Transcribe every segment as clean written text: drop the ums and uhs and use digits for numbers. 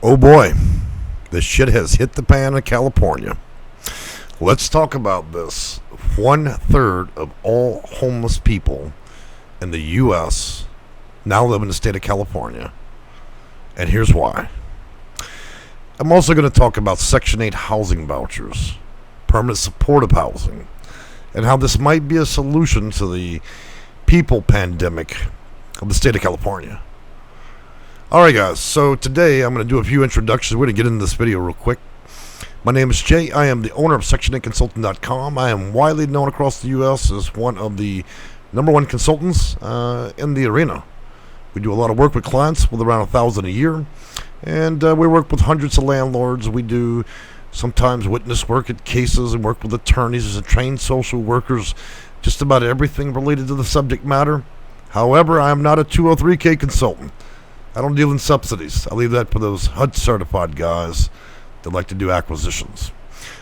Oh boy, this shit has hit the fan in California. Let's talk about this. 1/3 of all homeless people in the U.S. now live in the state of California. And here's why. I'm also going to talk about Section 8 housing vouchers, permanent supportive housing, and how this might be a solution to the people pandemic of the state of California. Alright guys, so today I'm going to do a few introductions. We're going to get into this video real quick. My name is Jay. I am the owner of Section8Consulting.com. I am widely known across the U.S. as one of the #1 consultants in the arena. We do a lot of work with clients with around 1,000 a year, and we work with hundreds of landlords. We do sometimes witness work at cases and work with attorneys and trained social workers, just about everything related to the subject matter. However, I am not a 203K consultant. I don't deal in subsidies. I leave that for those HUD certified guys that like to do acquisitions.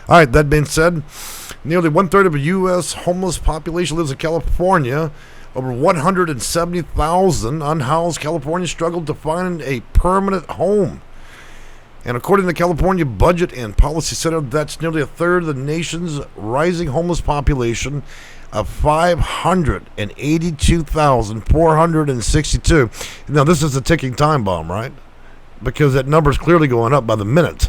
All right, that being said, nearly 1/3 of the U.S. homeless population lives in California. Over 170,000 unhoused Californians struggle to find a permanent home. And according to the California Budget and Policy Center, that's nearly 1/3 of the nation's rising homeless population of 582,462. Now, this is a ticking time bomb, right? Because that number is clearly going up by the minute.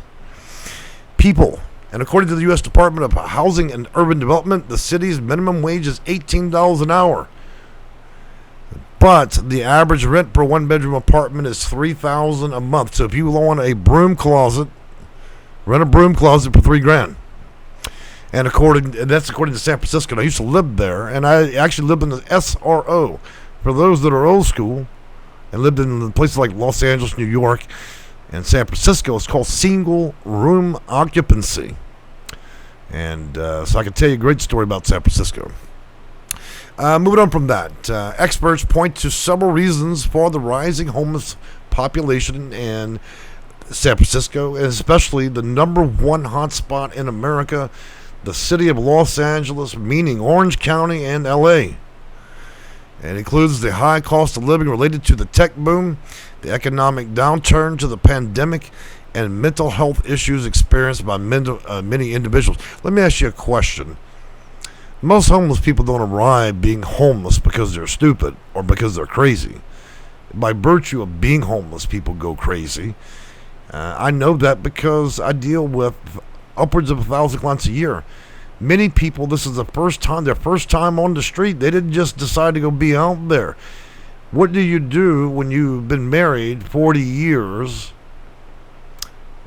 People. And according to the U.S. Department of Housing and Urban Development, the city's minimum wage is $18 an hour. But the average rent per one-bedroom apartment is $3,000 a month. So if you want a broom closet, rent a broom closet for $3,000. And that's according to San Francisco. I used to live there, and I actually lived in the SRO. For those that are old school and lived in places like Los Angeles, New York, and San Francisco, it's called single room occupancy. And so I can tell you a great story about San Francisco. Moving on from that, experts point to several reasons for the rising homeless population in San Francisco, and especially the #1 hotspot in America, the city of Los Angeles, meaning Orange County and LA. It includes the high cost of living related to the tech boom, the economic downturn to the pandemic, and mental health issues experienced by many individuals. Let me ask you a question. Most homeless people don't arrive being homeless because they're stupid or because they're crazy. By virtue of being homeless, people go crazy. I know that because I deal with upwards of 1,000 clients a year. Many people, this is their first time on the street. They didn't just decide to go be out there. What do you do when you've been married 40 years?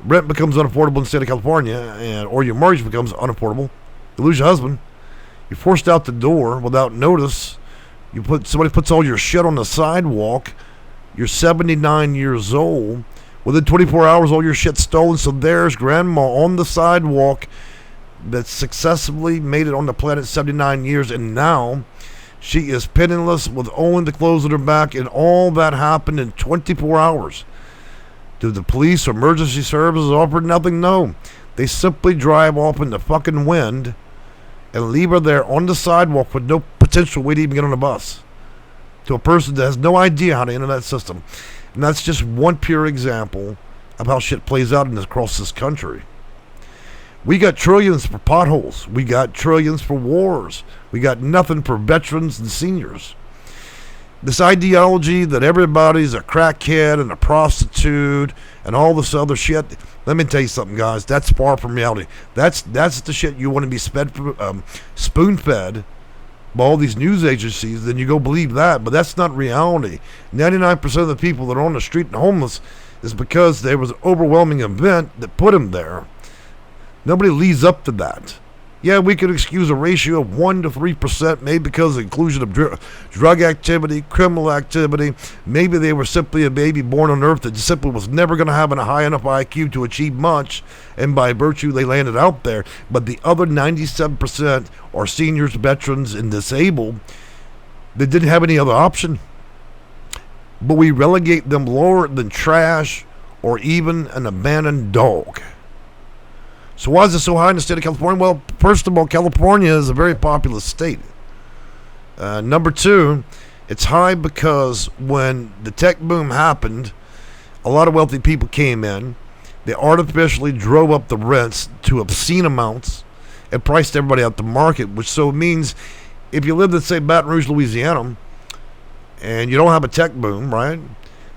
Rent becomes unaffordable in the state of California, or your mortgage becomes unaffordable. You lose your husband. You're forced out the door without notice. Somebody puts all your shit on the sidewalk. You're 79 years old. Within 24 hours, all your shit's stolen. So there's grandma on the sidewalk that successfully made it on the planet 79 years, and now she is penniless with only the clothes on her back, and all that happened in 24 hours. Do the police or emergency services offer nothing? No. They simply drive off in the fucking wind and leave her there on the sidewalk with no potential way to even get on a bus, to a person that has no idea how to enter that system. And that's just one pure example of how shit plays out across this country. We got trillions for potholes. We got trillions for wars. We got nothing for veterans and seniors. This ideology that everybody's a crackhead and a prostitute and all this other shit, let me tell you something, guys. That's far from reality. That's the shit you want to be spoon-fed by all these news agencies. Then you go believe that, but that's not reality. 99% of the people that are on the street and homeless is because there was an overwhelming event that put them there. Nobody leads up to that. Yeah, we could excuse a ratio of 1 to 3%, maybe because of the inclusion of drug activity, criminal activity. Maybe they were simply a baby born on earth that simply was never going to have a high enough IQ to achieve much, and by virtue they landed out there. But the other 97% are seniors, veterans, and disabled that didn't have any other option. But we relegate them lower than trash or even an abandoned dog. So why is it so high in the state of California? Well, first of all, California is a very populous state. Number two, it's high because when the tech boom happened, a lot of wealthy people came in, They artificially drove up the rents to obscene amounts and priced everybody out the market, which so means if you live in, say, Baton Rouge, Louisiana, and you don't have a tech boom, right?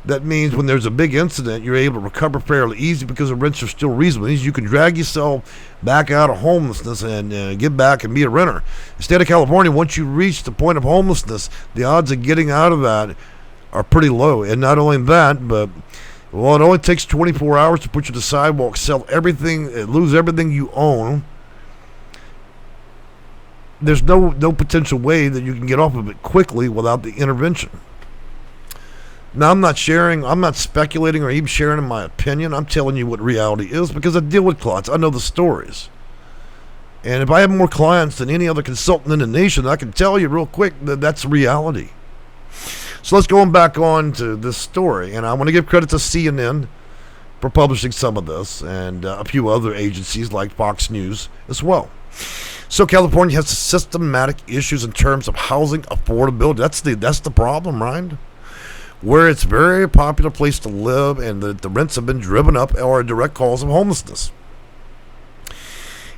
That means when there's a big incident, you're able to recover fairly easy because the rents are still reasonable. It means you can drag yourself back out of homelessness and get back and be a renter. In the state of California, once you reach the point of homelessness, the odds of getting out of that are pretty low. And not only that, but well, it only takes 24 hours to put you to the sidewalk, sell everything, lose everything you own. There's no potential way that you can get off of it quickly without the intervention. Now, I'm not speculating or even sharing in my opinion. I'm telling you what reality is because I deal with clients. I know the stories. And if I have more clients than any other consultant in the nation, I can tell you real quick that that's reality. So let's go back on to this story. And I want to give credit to CNN for publishing some of this and a few other agencies like Fox News as well. So California has systematic issues in terms of housing affordability. That's the problem, right? Where it's a very popular place to live and the rents have been driven up are a direct cause of homelessness.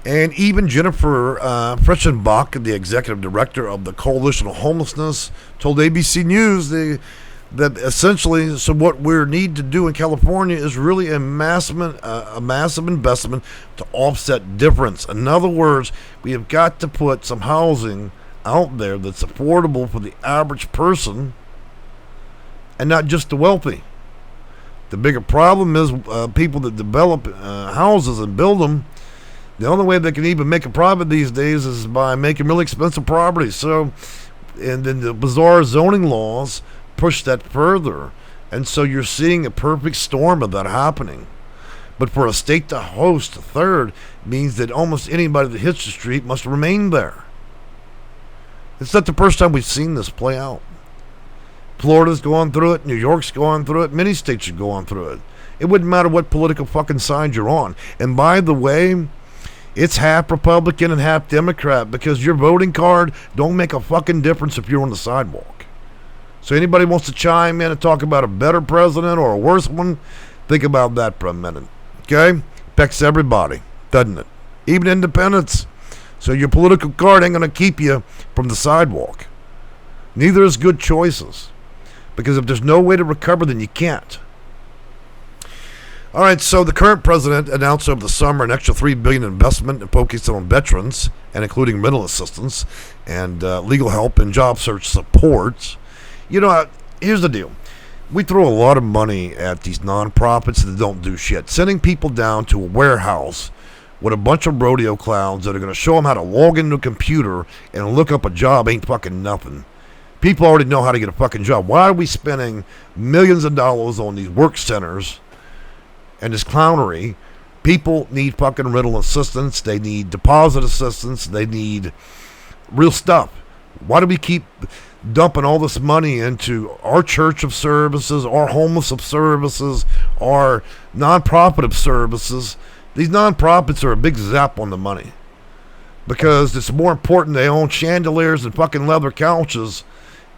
And even Jennifer Freschenbach, the executive director of the Coalition of Homelessness, told ABC News that essentially, so what we need to do in California is really a massive investment to offset difference. In other words, we have got to put some housing out there that's affordable for the average person and not just the wealthy. The bigger problem is people that develop houses and build them. The only way they can even make a profit these days is by making really expensive properties. So, and then the bizarre zoning laws push that further. And so you're seeing a perfect storm of that happening. But for a state to host a third means that almost anybody that hits the street must remain there. It's not the first time we've seen this play out. Florida's going through it. New York's going through it. Many states are going through it. It wouldn't matter what political fucking side you're on. And by the way, it's half Republican and half Democrat because your voting card don't make a fucking difference if you're on the sidewalk. So anybody wants to chime in and talk about a better president or a worse one, think about that for a minute. Okay? Affects everybody, doesn't it? Even independents. So your political card ain't going to keep you from the sidewalk. Neither is good choices. Because if there's no way to recover, then you can't. All right, so the current president announced over the summer an extra $3 billion investment and focused on veterans, and including rental assistance and legal help and job search support. You know, here's the deal. We throw a lot of money at these nonprofits that don't do shit. Sending people down to a warehouse with a bunch of rodeo clowns that are going to show them how to log into a computer and look up a job ain't fucking nothing. People already know how to get a fucking job. Why are we spending millions of dollars on these work centers and this clownery? People need fucking rental assistance. They need deposit assistance. They need real stuff. Why do we keep dumping all this money into our church of services, our homeless of services, our nonprofit of services? These nonprofits are a big zap on the money because it's more important they own chandeliers and fucking leather couches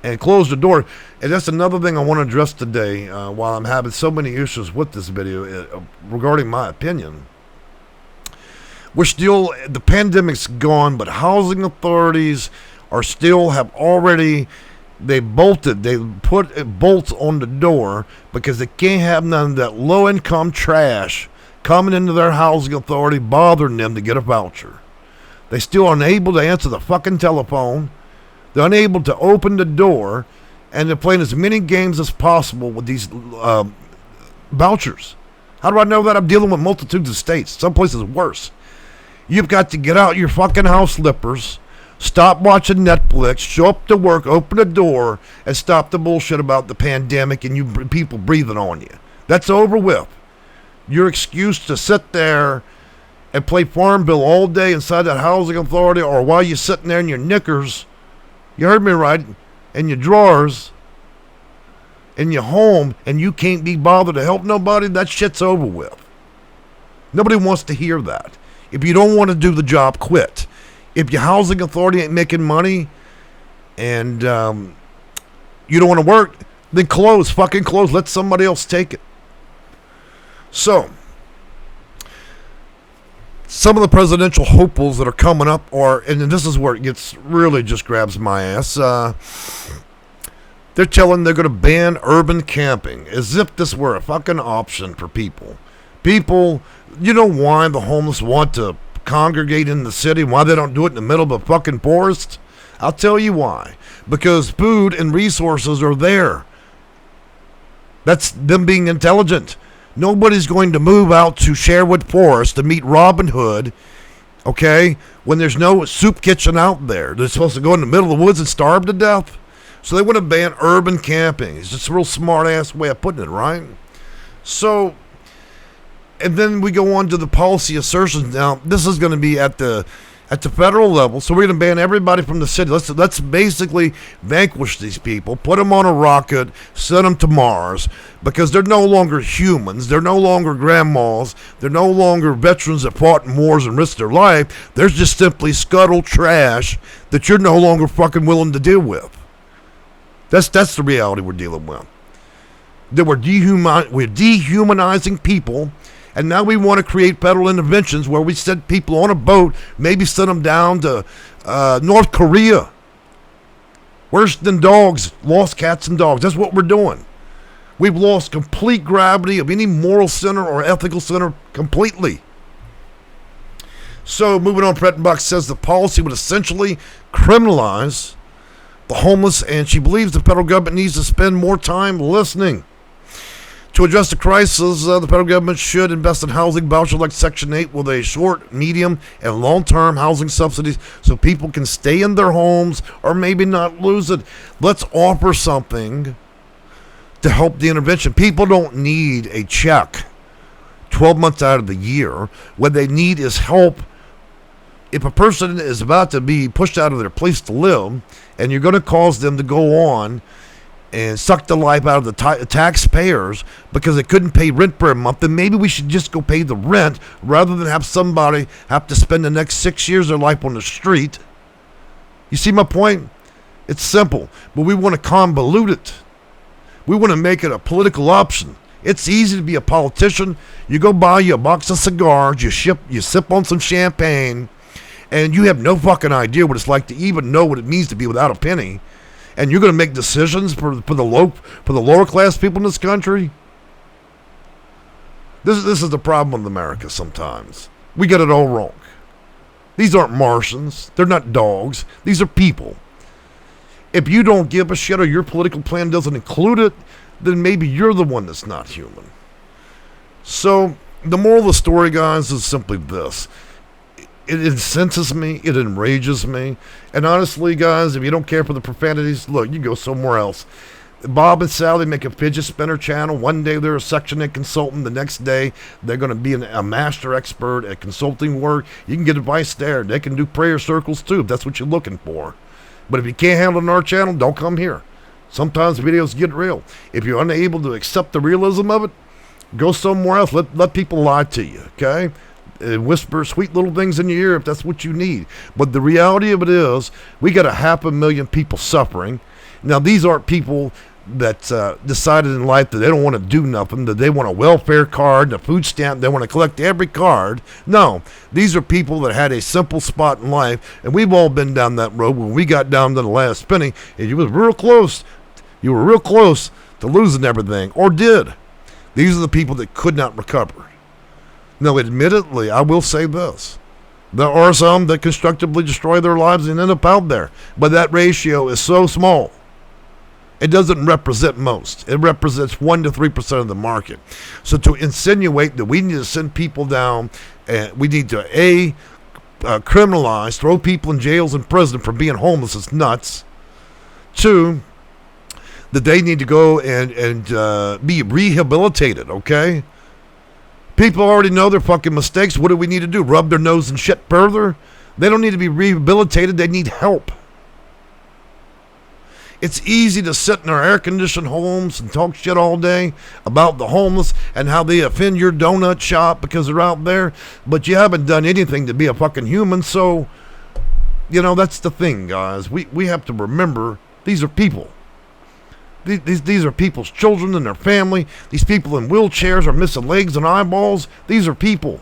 and close the door. And that's another thing I want to address today while I'm having so many issues with this video regarding my opinion. The pandemic's gone, but housing authorities are still they put bolts on the door because they can't have none of that low income trash coming into their housing authority bothering them to get a voucher. They still unable to answer the fucking telephone. They're unable to open the door, and they're playing as many games as possible with these vouchers. How do I know that? I'm dealing with multitudes of states. Some places worse. You've got to get out your fucking house slippers, stop watching Netflix, show up to work, open the door, and stop the bullshit about the pandemic and you people breathing on you. That's over with. Your excuse to sit there and play Farm Bill all day inside that housing authority, or while you're sitting there in your knickers, you heard me right, in your drawers, in your home, and you can't be bothered to help nobody, that shit's over with. Nobody wants to hear that. If you don't want to do the job, quit. If your housing authority ain't making money and you don't want to work, then fucking close. Let somebody else take it. So, some of the presidential hopefuls that are coming up are, and this is where it gets really just grabs my ass. They're telling they're going to ban urban camping as if this were a fucking option for people. People, you know why the homeless want to congregate in the city? Why they don't do it in the middle of a fucking forest? I'll tell you why. Because food and resources are there. That's them being intelligent. Nobody's going to move out to Sherwood Forest to meet Robin Hood, okay, when there's no soup kitchen out there. They're supposed to go in the middle of the woods and starve to death. So they want to ban urban camping. It's just a real smart-ass way of putting it, right? So, and then we go on to the policy assertions. Now, this is going to be at the federal level, so we're going to ban everybody from the city. Let's basically vanquish these people, put them on a rocket, send them to Mars, because they're no longer humans. They're no longer grandmas. They're no longer veterans that fought in wars and risked their life. They're just simply scuttle trash that you're no longer fucking willing to deal with. That's the reality we're dealing with. That we're dehumanizing people. And now we want to create federal interventions where we send people on a boat, maybe send them down to North Korea. Worse than dogs, lost cats and dogs. That's what we're doing. We've lost complete gravity of any moral center or ethical center completely. So moving on, Prettenbach says the policy would essentially criminalize the homeless, and she believes the federal government needs to spend more time listening. To address the crisis, the federal government should invest in housing vouchers like Section 8 with a short, medium, and long-term housing subsidies so people can stay in their homes or maybe not lose it. Let's offer something to help the intervention. People don't need a check 12 months out of the year. What they need is help. If a person is about to be pushed out of their place to live and you're going to cause them to go on and suck the life out of the taxpayers because they couldn't pay rent for a month, then maybe we should just go pay the rent rather than have somebody have to spend the next 6 years of their life on the street. You see my point? It's simple, but we want to convolute it. We want to make it a political option. It's easy to be a politician. You go buy you a box of cigars, you sip on some champagne, and you have no fucking idea what it's like to even know what it means to be without a penny. And you're going to make decisions for the lower class people in this country. This is the problem with America sometimes. We get it all wrong. These aren't Martians. They're not dogs. These are people. If you don't give a shit or your political plan doesn't include it, then maybe you're the one that's not human. So the moral of the story, guys, is simply this. It incenses me. It enrages me. And honestly, guys, if you don't care for the profanities, look, you go somewhere else. Bob and Sally make a fidget spinner channel. One day they're a Section 8 consultant. The next day they're going to be a master expert at consulting work. You can get advice there. They can do prayer circles too if that's what you're looking for. But if you can't handle it on our channel, don't come here. Sometimes videos get real. If you're unable to accept the realism of it, go somewhere else. Let people lie to you, okay? And whisper sweet little things in your ear if that's what you need. But the reality of it is, we got 500,000 people suffering. Now, these aren't people that decided in life that they don't want to do nothing, that they want a welfare card, a food stamp, they want to collect every card. No, these are people that had a simple spot in life, and we've all been down that road when we got down to the last penny, and you were real close to losing everything, or did. These are the people that could not recover. Now, admittedly, I will say this. There are some that constructively destroy their lives and end up out there. But that ratio is so small. It doesn't represent most. It represents 1 to 3% of the market. So to insinuate that we need to send people down, and we need to, criminalize, throw people in jails and prison for being homeless is nuts. 2, that they need to go and be rehabilitated, okay? People already know their fucking mistakes. What do we need to do? Rub their nose and shit further? They don't need to be rehabilitated. They need help. It's easy to sit in our air-conditioned homes and talk shit all day about the homeless and how they offend your donut shop because they're out there, but you haven't done anything to be a fucking human. So, that's the thing, guys. We have to remember these are people. These are people's children and their family. These people in wheelchairs are missing legs and eyeballs. These are people.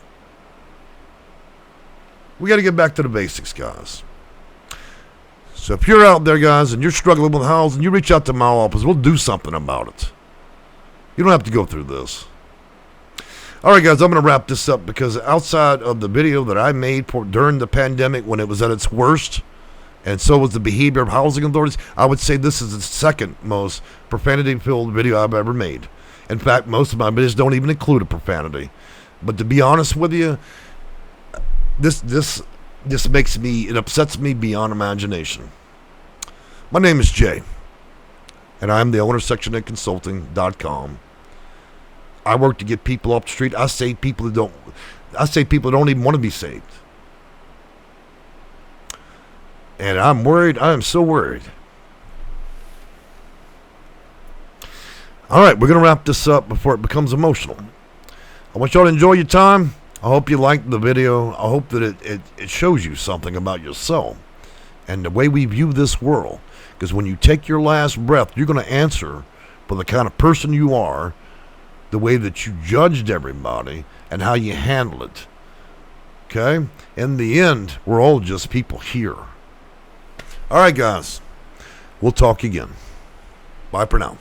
We got to get back to the basics, guys. So if you're out there, guys, and you're struggling with housing, you reach out to my office. We'll do something about it. You don't have to go through this. All right, guys, I'm going to wrap this up because outside of the video that I made during the pandemic when it was at its worst, and so was the behavior of housing authorities, I would say this is the second most profanity-filled video I've ever made. In fact, most of my videos don't even include a profanity. But to be honest with you, this makes me, it upsets me beyond imagination. My name is Jay, and I'm the owner of SectionAidConsulting.com. I work to get people off the street. I save people that don't even want to be saved. And I'm worried. I am so worried. All right, we're going to wrap this up before it becomes emotional. I want y'all to enjoy your time. I hope you liked the video. I hope that it shows you something about yourself and the way we view this world. Because when you take your last breath, you're going to answer for the kind of person you are, the way that you judged everybody, and how you handle it. Okay? In the end, we're all just people here. All right, guys. We'll talk again. Bye for now.